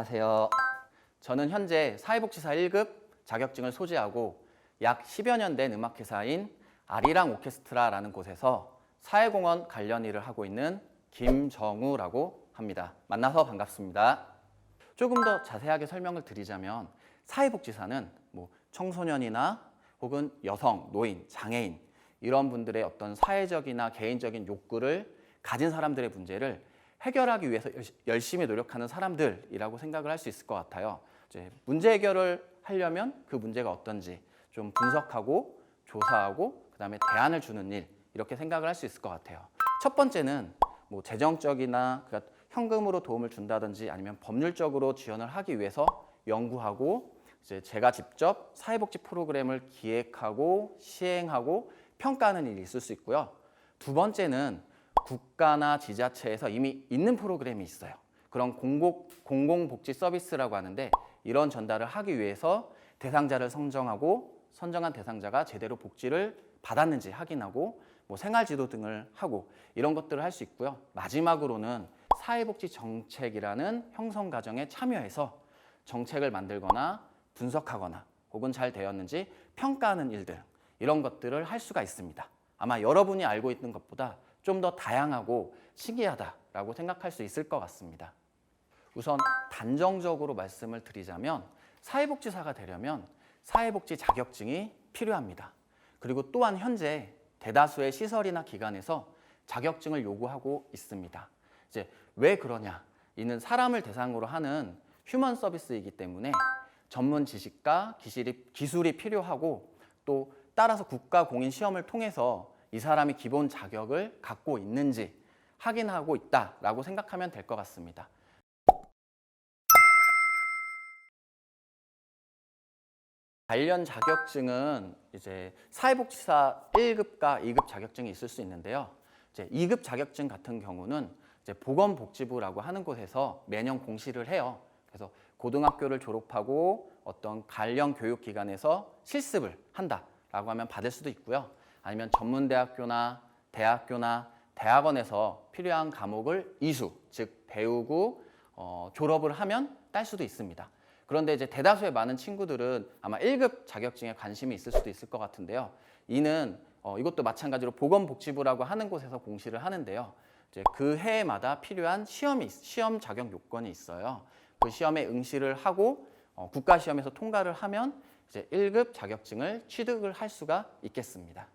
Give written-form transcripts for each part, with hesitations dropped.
안녕하세요. 저는 현재 사회복지사 1급 자격증을 소지하고 약 10여 년 된 음악회사인 아리랑 오케스트라라는 곳에서 사회공헌 관련 일을 하고 있는 김정우라고 합니다. 만나서 반갑습니다. 조금 더 자세하게 설명을 드리자면 사회복지사는 청소년이나 혹은 여성, 노인, 장애인 이런 분들의 어떤 사회적이나 개인적인 욕구를 가진 사람들의 문제를 해결하기 위해서 열심히 노력하는 사람들이라고 생각을 할 수 있을 것 같아요. 이제 문제 해결을 하려면 그 문제가 어떤지 좀 분석하고 조사하고 그다음에 대안을 주는 일 이렇게 생각을 할 수 있을 것 같아요. 첫 번째는 재정적이나 그러니까 현금으로 도움을 준다든지 아니면 법률적으로 지원을 하기 위해서 연구하고 이제 제가 직접 사회복지 프로그램을 기획하고 시행하고 평가하는 일이 있을 수 있고요. 두 번째는 국가나 지자체에서 이미 있는 프로그램이 있어요. 그런 공공복지 서비스라고 하는데 이런 전달을 하기 위해서 대상자를 선정하고 선정한 대상자가 제대로 복지를 받았는지 확인하고 생활지도 등을 하고 이런 것들을 할 수 있고요. 마지막으로는 사회복지 정책이라는 형성 과정에 참여해서 정책을 만들거나 분석하거나 혹은 잘 되었는지 평가하는 일들 이런 것들을 할 수가 있습니다. 아마 여러분이 알고 있는 것보다 좀 더 다양하고 신기하다라고 생각할 수 있을 것 같습니다. 우선 단정적으로 말씀을 드리자면 사회복지사가 되려면 사회복지 자격증이 필요합니다. 그리고 또한 현재 대다수의 시설이나 기관에서 자격증을 요구하고 있습니다. 이제 왜 그러냐? 이는 사람을 대상으로 하는 휴먼 서비스이기 때문에 전문 지식과 기술이 필요하고 또 따라서 국가 공인 시험을 통해서 이 사람이 기본 자격을 갖고 있는지 확인하고 있다라고 생각하면 될 것 같습니다. 관련 자격증은 이제 사회복지사 1급과 2급 자격증이 있을 수 있는데요. 이제 2급 자격증 같은 경우는 이제 보건복지부라고 하는 곳에서 매년 공시를 해요. 그래서 고등학교를 졸업하고 어떤 관련 교육기관에서 실습을 한다라고 하면 받을 수도 있고요. 아니면 전문대학교나 대학교나 대학원에서 필요한 과목을 이수, 즉 배우고 졸업을 하면 딸 수도 있습니다. 그런데 이제 대다수의 많은 친구들은 아마 1급 자격증에 관심이 있을 수도 있을 것 같은데요. 이는 이것도 마찬가지로 보건복지부라고 하는 곳에서 공시를 하는데요. 이제 그 해마다 필요한 시험 자격 요건이 있어요. 그 시험에 응시를 하고 국가시험에서 통과를 하면 이제 1급 자격증을 취득을 할 수가 있겠습니다.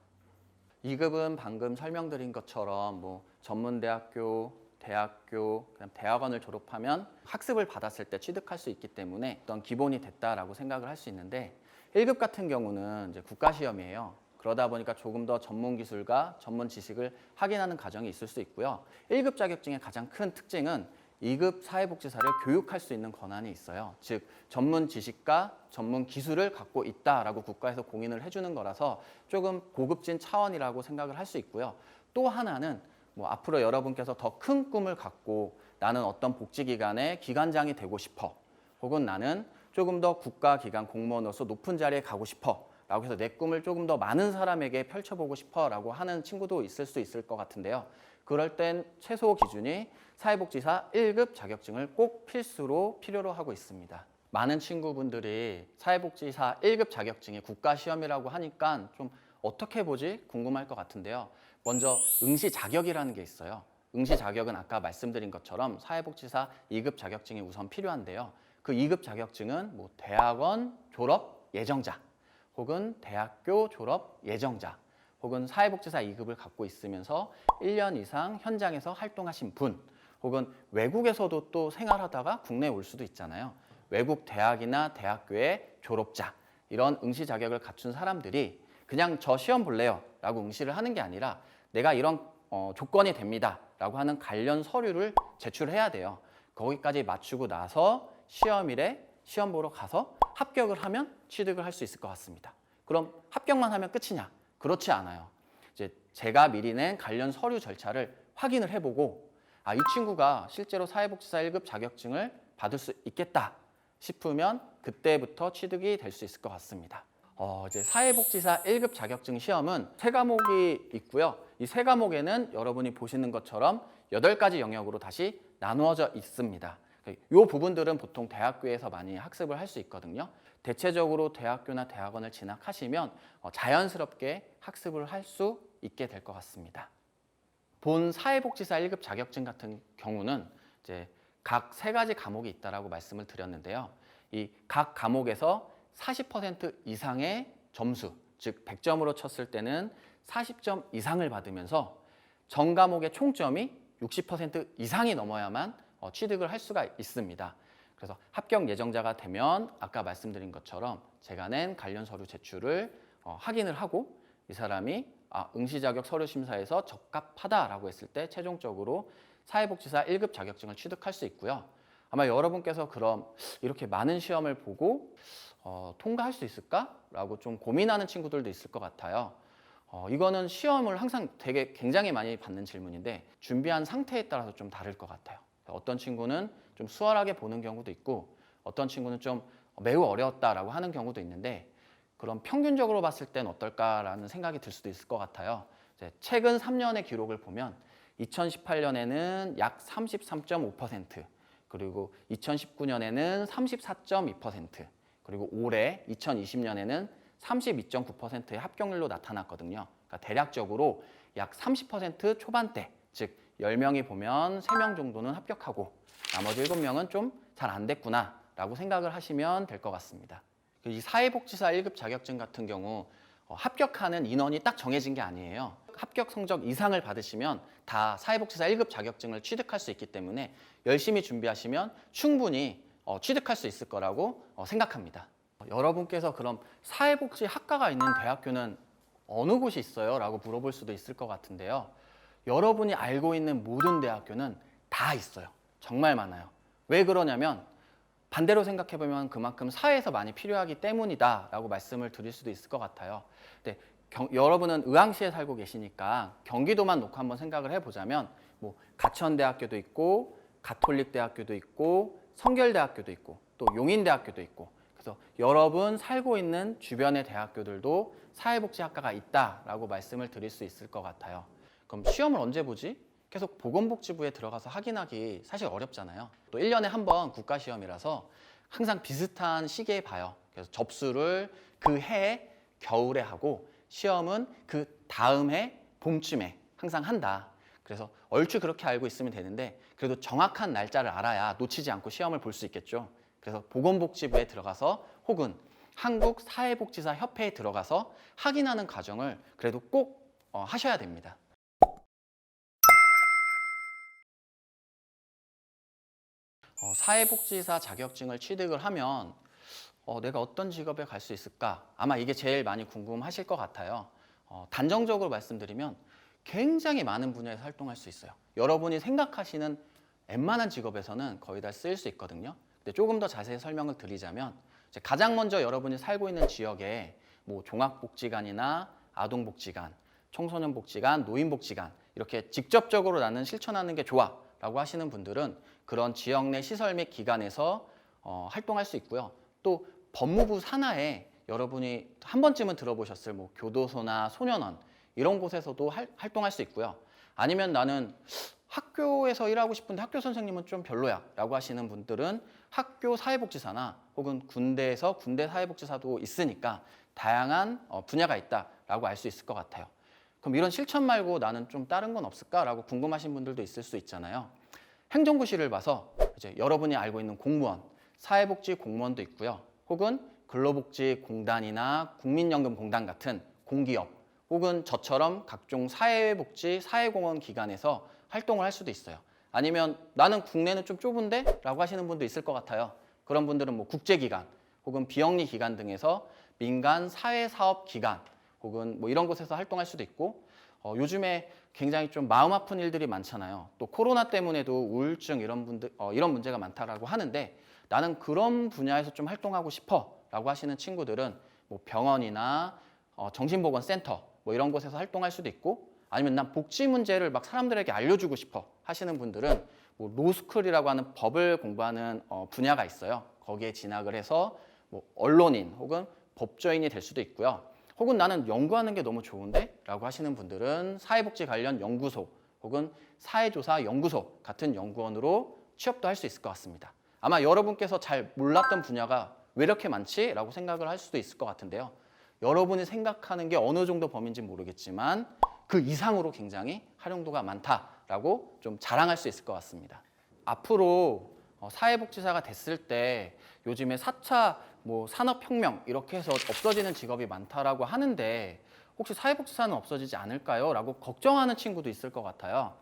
2급은 방금 설명드린 것처럼 전문대학교, 대학교, 그다음 대학원을 졸업하면 학습을 받았을 때 취득할 수 있기 때문에 어떤 기본이 됐다라고 생각을 할 수 있는데 1급 같은 경우는 이제 국가시험이에요. 그러다 보니까 조금 더 전문 기술과 전문 지식을 확인하는 과정이 있을 수 있고요. 1급 자격증의 가장 큰 특징은 2급 사회복지사를 교육할 수 있는 권한이 있어요. 즉 전문 지식과 전문 기술을 갖고 있다라고 국가에서 공인을 해주는 거라서 조금 고급진 차원이라고 생각을 할 수 있고요. 또 하나는 앞으로 여러분께서 더 큰 꿈을 갖고 나는 어떤 복지기관의 기관장이 되고 싶어 혹은 나는 조금 더 국가기관 공무원으로서 높은 자리에 가고 싶어 라고 해서 내 꿈을 조금 더 많은 사람에게 펼쳐보고 싶어 라고 하는 친구도 있을 수 있을 것 같은데요. 그럴 땐 최소 기준이 사회복지사 1급 자격증을 꼭 필요로 하고 있습니다. 많은 친구분들이 사회복지사 1급 자격증이 국가시험이라고 하니까 좀 어떻게 보지 궁금할 것 같은데요. 먼저 응시 자격이라는 게 있어요. 응시 자격은 아까 말씀드린 것처럼 사회복지사 2급 자격증이 우선 필요한데요. 그 2급 자격증은 대학원 졸업 예정자 혹은 대학교 졸업 예정자 혹은 사회복지사 2급을 갖고 있으면서 1년 이상 현장에서 활동하신 분 혹은 외국에서도 또 생활하다가 국내에 올 수도 있잖아요. 외국 대학이나 대학교의 졸업자 이런 응시 자격을 갖춘 사람들이 그냥 저 시험 볼래요 라고 응시를 하는 게 아니라 내가 이런 조건이 됩니다 라고 하는 관련 서류를 제출해야 돼요. 거기까지 맞추고 나서 시험일에 시험 보러 가서 합격을 하면 취득을 할 수 있을 것 같습니다. 그럼 합격만 하면 끝이냐? 그렇지 않아요. 이제 제가 미리 낸 관련 서류 절차를 확인을 해보고 이 친구가 실제로 사회복지사 1급 자격증을 받을 수 있겠다 싶으면 그때부터 취득이 될 수 있을 것 같습니다. 이제 사회복지사 1급 자격증 시험은 3과목이 있고요. 이 3과목에는 여러분이 보시는 것처럼 8가지 영역으로 다시 나누어져 있습니다. 이 부분들은 보통 대학교에서 많이 학습을 할 수 있거든요. 대체적으로 대학교나 대학원을 진학하시면 자연스럽게 학습을 할 수 있게 될 것 같습니다. 본 사회복지사 1급 자격증 같은 경우는 이제 각 3가지 과목이 있다라고 말씀을 드렸는데요. 이 각 과목에서 40% 이상의 점수, 즉 100점으로 쳤을 때는 40점 이상을 받으면서 전 과목의 총점이 60% 이상이 넘어야만 취득을 할 수가 있습니다. 그래서 합격 예정자가 되면 아까 말씀드린 것처럼 제가 낸 관련 서류 제출을 확인을 하고 이 사람이 응시 자격 서류 심사에서 적합하다라고 했을 때 최종적으로 사회복지사 1급 자격증을 취득할 수 있고요. 아마 여러분께서 그럼 이렇게 많은 시험을 보고 통과할 수 있을까라고 좀 고민하는 친구들도 있을 것 같아요. 이거는 시험을 항상 굉장히 많이 받는 질문인데 준비한 상태에 따라서 좀 다를 것 같아요. 어떤 친구는 좀 수월하게 보는 경우도 있고 어떤 친구는 좀 매우 어려웠다라고 하는 경우도 있는데 그럼 평균적으로 봤을 땐 어떨까라는 생각이 들 수도 있을 것 같아요. 최근 3년의 기록을 보면 2018년에는 약 33.5%, 그리고 2019년에는 34.2%, 그리고 올해 2020년에는 32.9%의 합격률로 나타났거든요. 그러니까 대략적으로 약 30% 초반대, 즉 10명이 보면 3명 정도는 합격하고 나머지 7명은 좀 잘 안 됐구나라고 생각을 하시면 될 것 같습니다. 이 사회복지사 1급 자격증 같은 경우 합격하는 인원이 딱 정해진 게 아니에요. 합격 성적 이상을 받으시면 다 사회복지사 1급 자격증을 취득할 수 있기 때문에 열심히 준비하시면 충분히 취득할 수 있을 거라고 생각합니다. 여러분께서 그럼 사회복지학과가 있는 대학교는 어느 곳이 있어요? 라고 물어볼 수도 있을 것 같은데요. 여러분이 알고 있는 모든 대학교는 다 있어요. 정말 많아요. 왜 그러냐면 반대로 생각해보면 그만큼 사회에서 많이 필요하기 때문이다 라고 말씀을 드릴 수도 있을 것 같아요. 근데 여러분은 의왕시에 살고 계시니까 경기도만 놓고 한번 생각을 해보자면 뭐 가천대학교도 있고 가톨릭대학교도 있고 성결대학교도 있고 또 용인대학교도 있고 그래서 여러분 살고 있는 주변의 대학교들도 사회복지학과가 있다라고 말씀을 드릴 수 있을 것 같아요. 그럼 시험을 언제 보지? 계속 보건복지부에 들어가서 확인하기 사실 어렵잖아요. 또 1년에 한 번 국가시험이라서 항상 비슷한 시기에 봐요. 그래서 접수를 그 해 겨울에 하고 시험은 그 다음 해 봄쯤에 항상 한다. 그래서 얼추 그렇게 알고 있으면 되는데 그래도 정확한 날짜를 알아야 놓치지 않고 시험을 볼 수 있겠죠. 그래서 보건복지부에 들어가서 혹은 한국사회복지사협회에 들어가서 확인하는 과정을 그래도 꼭 하셔야 됩니다. 사회복지사 자격증을 취득을 하면 내가 어떤 직업에 갈 수 있을까? 아마 이게 제일 많이 궁금하실 것 같아요. 단정적으로 말씀드리면 굉장히 많은 분야에서 활동할 수 있어요. 여러분이 생각하시는 웬만한 직업에서는 거의 다 쓰일 수 있거든요. 근데 조금 더 자세히 설명을 드리자면 가장 먼저 여러분이 살고 있는 지역에 뭐 종합복지관이나 아동복지관, 청소년복지관, 노인복지관 이렇게 직접적으로 나는 실천하는 게 좋아 라고 하시는 분들은 그런 지역 내 시설 및 기관에서 활동할 수 있고요. 또 법무부 산하에 여러분이 한 번쯤은 들어보셨을 뭐 교도소나 소년원 이런 곳에서도 활동할 수 있고요. 아니면 나는 학교에서 일하고 싶은데 학교 선생님은 좀 별로야 라고 하시는 분들은 학교 사회복지사나 혹은 군대에서 군대 사회복지사도 있으니까 다양한 분야가 있다라고 알 수 있을 것 같아요. 그럼 이런 실천 말고 나는 좀 다른 건 없을까라고 궁금하신 분들도 있을 수 있잖아요. 행정고시를 봐서 이제 여러분이 알고 있는 공무원, 사회복지 공무원도 있고요. 혹은 근로복지공단이나 국민연금공단 같은 공기업 혹은 저처럼 각종 사회복지, 사회공헌 기관에서 활동을 할 수도 있어요. 아니면 나는 국내는 좀 좁은데? 라고 하시는 분도 있을 것 같아요. 그런 분들은 뭐 국제기관 혹은 비영리 기관 등에서 민간 사회사업기관 혹은 뭐 이런 곳에서 활동할 수도 있고 요즘에 굉장히 좀 마음 아픈 일들이 많잖아요. 또 코로나 때문에도 우울증 이런 문제가 많다라고 하는데 나는 그런 분야에서 좀 활동하고 싶어라고 하시는 친구들은 뭐 병원이나 정신보건센터 뭐 이런 곳에서 활동할 수도 있고 아니면 난 복지 문제를 막 사람들에게 알려주고 싶어 하시는 분들은 뭐 로스쿨이라고 하는 법을 공부하는 분야가 있어요. 거기에 진학을 해서 뭐 언론인 혹은 법조인이 될 수도 있고요. 혹은 나는 연구하는 게 너무 좋은데? 라고 하시는 분들은 사회복지 관련 연구소 혹은 사회조사 연구소 같은 연구원으로 취업도 할 수 있을 것 같습니다. 아마 여러분께서 잘 몰랐던 분야가 왜 이렇게 많지? 라고 생각을 할 수도 있을 것 같은데요. 여러분이 생각하는 게 어느 정도 범위인지 모르겠지만 그 이상으로 굉장히 활용도가 많다라고 좀 자랑할 수 있을 것 같습니다. 앞으로 사회복지사가 됐을 때 요즘에 4차 산업혁명 이렇게 해서 없어지는 직업이 많다라고 하는데 혹시 사회복지사는 없어지지 않을까요? 라고 걱정하는 친구도 있을 것 같아요.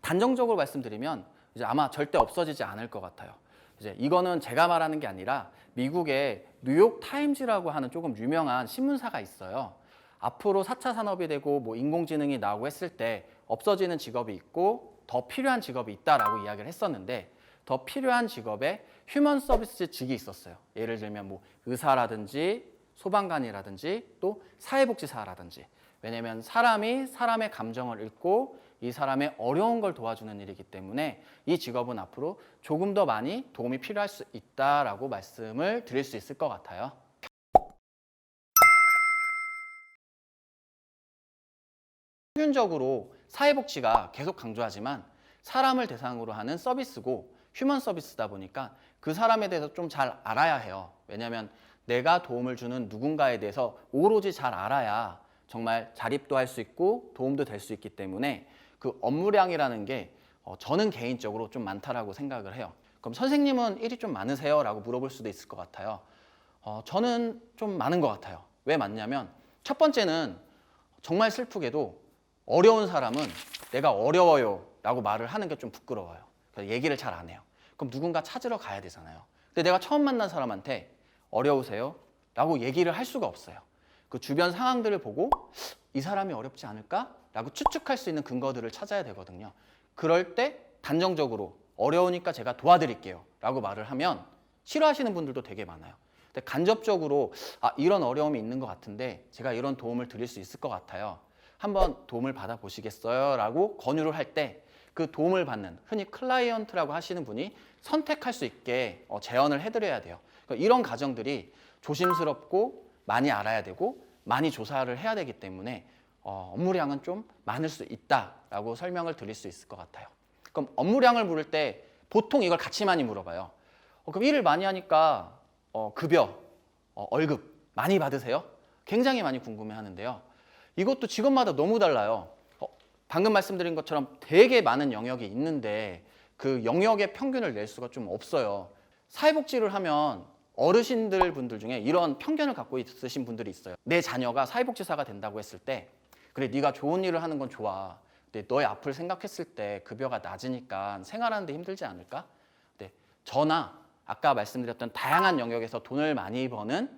단정적으로 말씀드리면 이제 아마 절대 없어지지 않을 것 같아요. 이제 이거는 제가 말하는 게 아니라 미국의 뉴욕 타임즈라고 하는 조금 유명한 신문사가 있어요. 앞으로 4차 산업이 되고 인공지능이 나오고 했을 때 없어지는 직업이 있고 더 필요한 직업이 있다라고 이야기를 했었는데 더 필요한 직업에 휴먼 서비스직이 있었어요. 예를 들면 의사라든지 소방관이라든지 또 사회복지사라든지. 왜냐하면 사람이 사람의 감정을 읽고 이 사람의 어려운 걸 도와주는 일이기 때문에 이 직업은 앞으로 조금 더 많이 도움이 필요할 수 있다라고 말씀을 드릴 수 있을 것 같아요. 평균적으로 사회복지가 계속 강조하지만 사람을 대상으로 하는 서비스고 휴먼 서비스다 보니까 그 사람에 대해서 좀 잘 알아야 해요. 왜냐하면 내가 도움을 주는 누군가에 대해서 오로지 잘 알아야 정말 자립도 할 수 있고 도움도 될 수 있기 때문에 그 업무량이라는 게 저는 개인적으로 좀 많다라고 생각을 해요. 그럼 선생님은 일이 좀 많으세요? 라고 물어볼 수도 있을 것 같아요. 저는 좀 많은 것 같아요. 왜 많냐면 첫 번째는 정말 슬프게도 어려운 사람은 내가 어려워요 라고 말을 하는 게 좀 부끄러워요. 그래서 얘기를 잘 안 해요. 그럼 누군가 찾으러 가야 되잖아요. 근데 내가 처음 만난 사람한테 어려우세요? 라고 얘기를 할 수가 없어요. 그 주변 상황들을 보고 이 사람이 어렵지 않을까? 라고 추측할 수 있는 근거들을 찾아야 되거든요. 그럴 때 단정적으로 어려우니까 제가 도와드릴게요 라고 말을 하면 싫어하시는 분들도 되게 많아요. 근데 간접적으로 이런 어려움이 있는 것 같은데 제가 이런 도움을 드릴 수 있을 것 같아요. 한번 도움을 받아보시겠어요? 라고 권유를 할 때 그 도움을 받는 흔히 클라이언트라고 하시는 분이 선택할 수 있게 제언을 해드려야 돼요. 그러니까 이런 과정들이 조심스럽고 많이 알아야 되고 많이 조사를 해야 되기 때문에 업무량은 좀 많을 수 있다라고 설명을 드릴 수 있을 것 같아요. 그럼 업무량을 물을 때 보통 이걸 같이 많이 물어봐요. 그럼 일을 많이 하니까 급여, 월급 많이 받으세요? 굉장히 많이 궁금해하는데요. 이것도 직업마다 너무 달라요. 방금 말씀드린 것처럼 되게 많은 영역이 있는데 그 영역의 평균을 낼 수가 좀 없어요. 사회복지를 하면 어르신들 분들 중에 이런 편견을 갖고 있으신 분들이 있어요. 내 자녀가 사회복지사가 된다고 했을 때 그래 네가 좋은 일을 하는 건 좋아. 근데 너의 앞을 생각했을 때 급여가 낮으니까 생활하는데 힘들지 않을까? 근데 저나 아까 말씀드렸던 다양한 영역에서 돈을 많이 버는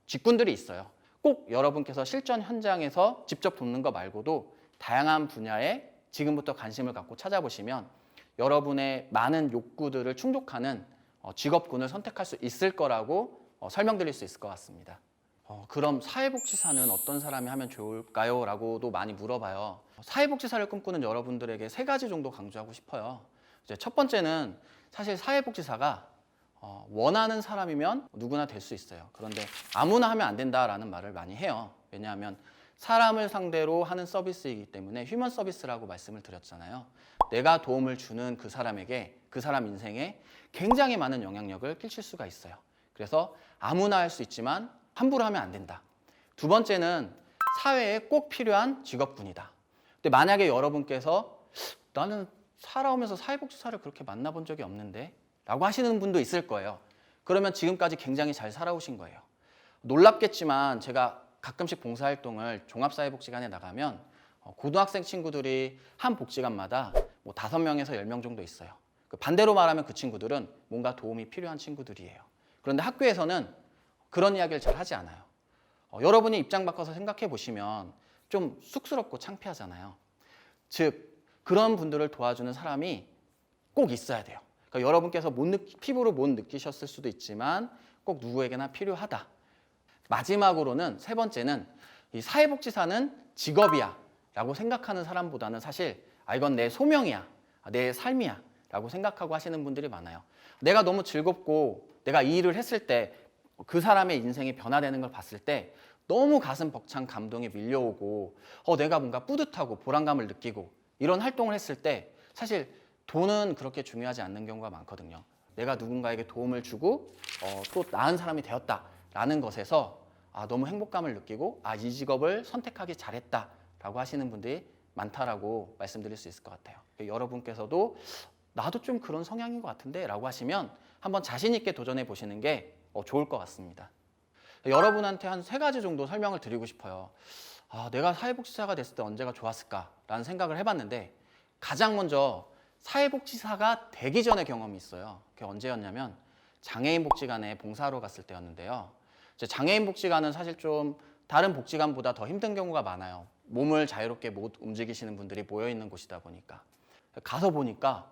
직군들이 있어요. 꼭 여러분께서 실전 현장에서 직접 돕는 거 말고도 다양한 분야에 지금부터 관심을 갖고 찾아보시면 여러분의 많은 욕구들을 충족하는 직업군을 선택할 수 있을 거라고 설명드릴 수 있을 것 같습니다. 그럼 사회복지사는 어떤 사람이 하면 좋을까요? 라고도 많이 물어봐요. 사회복지사를 꿈꾸는 여러분들에게 3가지 정도 강조하고 싶어요. 이제 첫 번째는 사실 사회복지사가 원하는 사람이면 누구나 될 수 있어요. 그런데 아무나 하면 안 된다라는 말을 많이 해요. 왜냐하면 사람을 상대로 하는 서비스이기 때문에 휴먼 서비스라고 말씀을 드렸잖아요. 내가 도움을 주는 그 사람에게 그 사람 인생에 굉장히 많은 영향력을 끼칠 수가 있어요. 그래서 아무나 할 수 있지만 함부로 하면 안 된다. 두 번째는 사회에 꼭 필요한 직업군이다. 근데 만약에 여러분께서 나는 살아오면서 사회복지사를 그렇게 만나본 적이 없는데 라고 하시는 분도 있을 거예요. 그러면 지금까지 굉장히 잘 살아오신 거예요. 놀랍겠지만 제가 가끔씩 봉사활동을 종합사회복지관에 나가면 고등학생 친구들이 한 복지관마다 5명에서 10명 정도 있어요. 반대로 말하면 그 친구들은 뭔가 도움이 필요한 친구들이에요. 그런데 학교에서는 그런 이야기를 잘 하지 않아요. 여러분이 입장 바꿔서 생각해 보시면 좀 쑥스럽고 창피하잖아요. 즉 그런 분들을 도와주는 사람이 꼭 있어야 돼요. 그러니까 여러분께서 피부로 못 느끼셨을 수도 있지만 꼭 누구에게나 필요하다. 마지막으로는 3번째는 이 사회복지사는 직업이야 라고 생각하는 사람보다는 사실 이건 내 소명이야, 내 삶이야 라고 생각하고 하시는 분들이 많아요. 내가 너무 즐겁고 내가 이 일을 했을 때 그 사람의 인생이 변화되는 걸 봤을 때 너무 가슴 벅찬 감동이 밀려오고 내가 뭔가 뿌듯하고 보람감을 느끼고 이런 활동을 했을 때 사실 돈은 그렇게 중요하지 않는 경우가 많거든요. 내가 누군가에게 도움을 주고 또 나은 사람이 되었다라는 것에서 너무 행복감을 느끼고 이 직업을 선택하기 잘했다라고 하시는 분들이 많다라고 말씀드릴 수 있을 것 같아요. 여러분께서도 나도 좀 그런 성향인 것 같은데 라고 하시면 한번 자신 있게 도전해 보시는 게 좋을 것 같습니다. 여러분한테 한 3가지 정도 설명을 드리고 싶어요. 내가 사회복지사가 됐을 때 언제가 좋았을까라는 생각을 해봤는데 가장 먼저 사회복지사가 되기 전의 경험이 있어요. 그게 언제였냐면 장애인 복지관에 봉사하러 갔을 때였는데요. 장애인 복지관은 사실 좀 다른 복지관보다 더 힘든 경우가 많아요. 몸을 자유롭게 못 움직이시는 분들이 모여있는 곳이다 보니까. 가서 보니까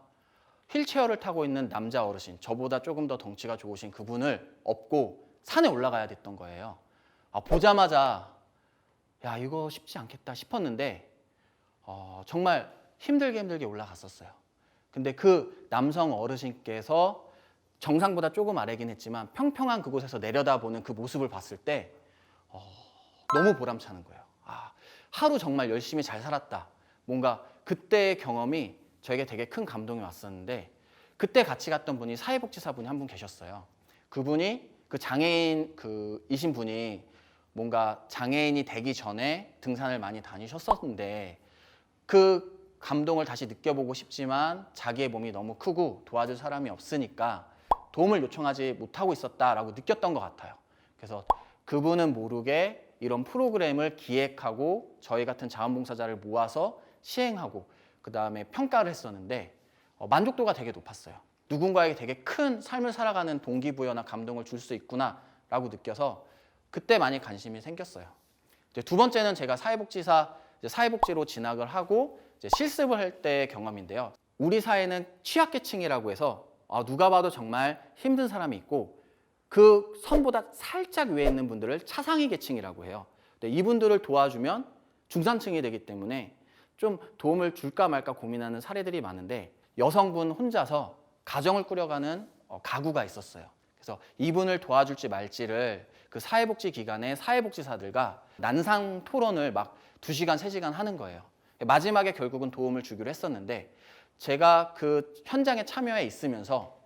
휠체어를 타고 있는 남자 어르신, 저보다 조금 더 덩치가 좋으신 그분을 업고 산에 올라가야 됐던 거예요. 보자마자 야, 이거 쉽지 않겠다 싶었는데 정말 힘들게 올라갔었어요. 근데 그 남성 어르신께서 정상보다 조금 아래긴 했지만 평평한 그곳에서 내려다보는 그 모습을 봤을 때 너무 보람차는 거예요. 하루 정말 열심히 잘 살았다. 뭔가 그때의 경험이 저에게 되게 큰 감동이 왔었는데 그때 같이 갔던 분이 사회복지사분이 한 분 계셨어요. 그분이 그 장애인 이신 분이 뭔가 장애인이 되기 전에 등산을 많이 다니셨었는데 그 감동을 다시 느껴보고 싶지만 자기의 몸이 너무 크고 도와줄 사람이 없으니까 도움을 요청하지 못하고 있었다라고 느꼈던 것 같아요. 그래서 그분은 모르게 이런 프로그램을 기획하고 저희 같은 자원봉사자를 모아서 시행하고 그 다음에 평가를 했었는데 만족도가 되게 높았어요. 누군가에게 되게 큰 삶을 살아가는 동기부여나 감동을 줄 수 있구나라고 느껴서 그때 많이 관심이 생겼어요. 두 번째는 제가 사회복지로 진학을 하고 실습을 할 때의 경험인데요. 우리 사회는 취약계층이라고 해서 누가 봐도 정말 힘든 사람이 있고 그 선보다 살짝 위에 있는 분들을 차상위 계층이라고 해요. 근데 이분들을 도와주면 중산층이 되기 때문에 좀 도움을 줄까 말까 고민하는 사례들이 많은데 여성분 혼자서 가정을 꾸려가는 가구가 있었어요. 그래서 이분을 도와줄지 말지를 그 사회복지 기관의 사회복지사들과 난상 토론을 막 2시간, 3시간 하는 거예요. 마지막에 결국은 도움을 주기로 했었는데 제가 그 현장에 참여해 있으면서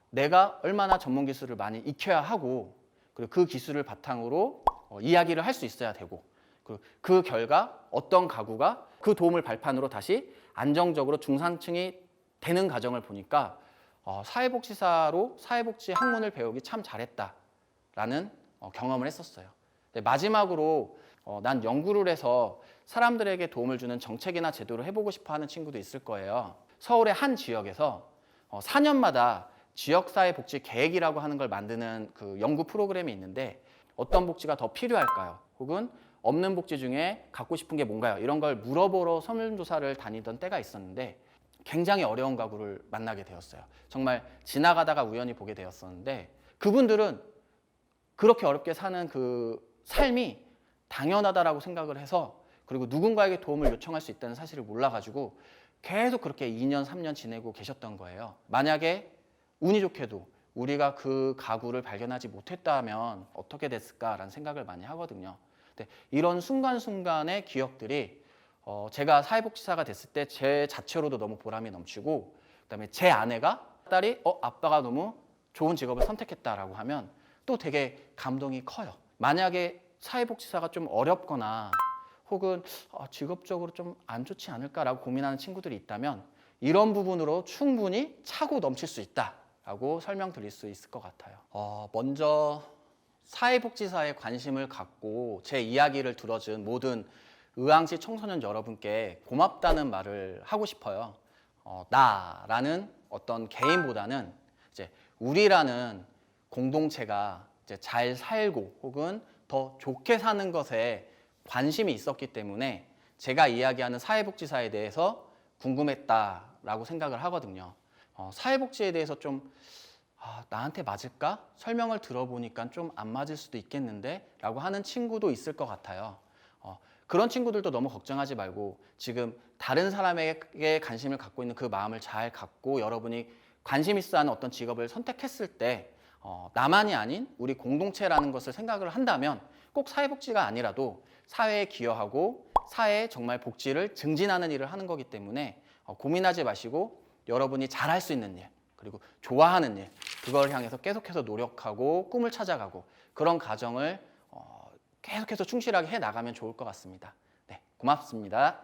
내가 얼마나 전문 기술을 많이 익혀야 하고 그리고 그 기술을 바탕으로 이야기를 할 수 있어야 되고 그리고 그 결과 어떤 가구가 그 도움을 발판으로 다시 안정적으로 중산층이 되는 과정을 보니까 사회복지사로 사회복지 학문을 배우기 참 잘했다라는 경험을 했었어요. 마지막으로 난 연구를 해서 사람들에게 도움을 주는 정책이나 제도를 해보고 싶어 하는 친구도 있을 거예요. 서울의 한 지역에서 4년마다 지역사회복지 계획이라고 하는 걸 만드는 그 연구 프로그램이 있는데 어떤 복지가 더 필요할까요? 혹은 없는 복지 중에 갖고 싶은 게 뭔가요? 이런 걸 물어보러 설문조사를 다니던 때가 있었는데 굉장히 어려운 가구를 만나게 되었어요. 정말 지나가다가 우연히 보게 되었었는데 그분들은 그렇게 어렵게 사는 그 삶이 당연하다라고 생각을 해서 그리고 누군가에게 도움을 요청할 수 있다는 사실을 몰라가지고 계속 그렇게 2년, 3년 지내고 계셨던 거예요. 만약에 운이 좋게도 우리가 그 가구를 발견하지 못했다면 어떻게 됐을까라는 생각을 많이 하거든요. 근데 이런 순간순간의 기억들이 제가 사회복지사가 됐을 때 제 자체로도 너무 보람이 넘치고 그다음에 제 아내가 딸이 아빠가 너무 좋은 직업을 선택했다라고 하면 또 되게 감동이 커요. 만약에 사회복지사가 좀 어렵거나 혹은 직업적으로 좀 안 좋지 않을까라고 고민하는 친구들이 있다면 이런 부분으로 충분히 차고 넘칠 수 있다라고 설명드릴 수 있을 것 같아요. 먼저 사회복지사에 관심을 갖고 제 이야기를 들어준 모든 의왕시 청소년 여러분께 고맙다는 말을 하고 싶어요. 나라는 어떤 개인보다는 이제 우리라는 공동체가 이제 잘 살고 혹은 더 좋게 사는 것에 관심이 있었기 때문에 제가 이야기하는 사회복지사에 대해서 궁금했다라고 생각을 하거든요. 사회복지에 대해서 좀 나한테 맞을까? 설명을 들어보니까 좀 안 맞을 수도 있겠는데? 라고 하는 친구도 있을 것 같아요. 그런 친구들도 너무 걱정하지 말고 지금 다른 사람에게 관심을 갖고 있는 그 마음을 잘 갖고 여러분이 관심 있어 하는 어떤 직업을 선택했을 때 나만이 아닌 우리 공동체라는 것을 생각을 한다면 꼭 사회복지가 아니라도 사회에 기여하고 사회에 정말 복지를 증진하는 일을 하는 거기 때문에 고민하지 마시고 여러분이 잘할 수 있는 일 그리고 좋아하는 일, 그걸 향해서 계속해서 노력하고 꿈을 찾아가고 그런 과정을 계속해서 충실하게 해 나가면 좋을 것 같습니다. 네, 고맙습니다.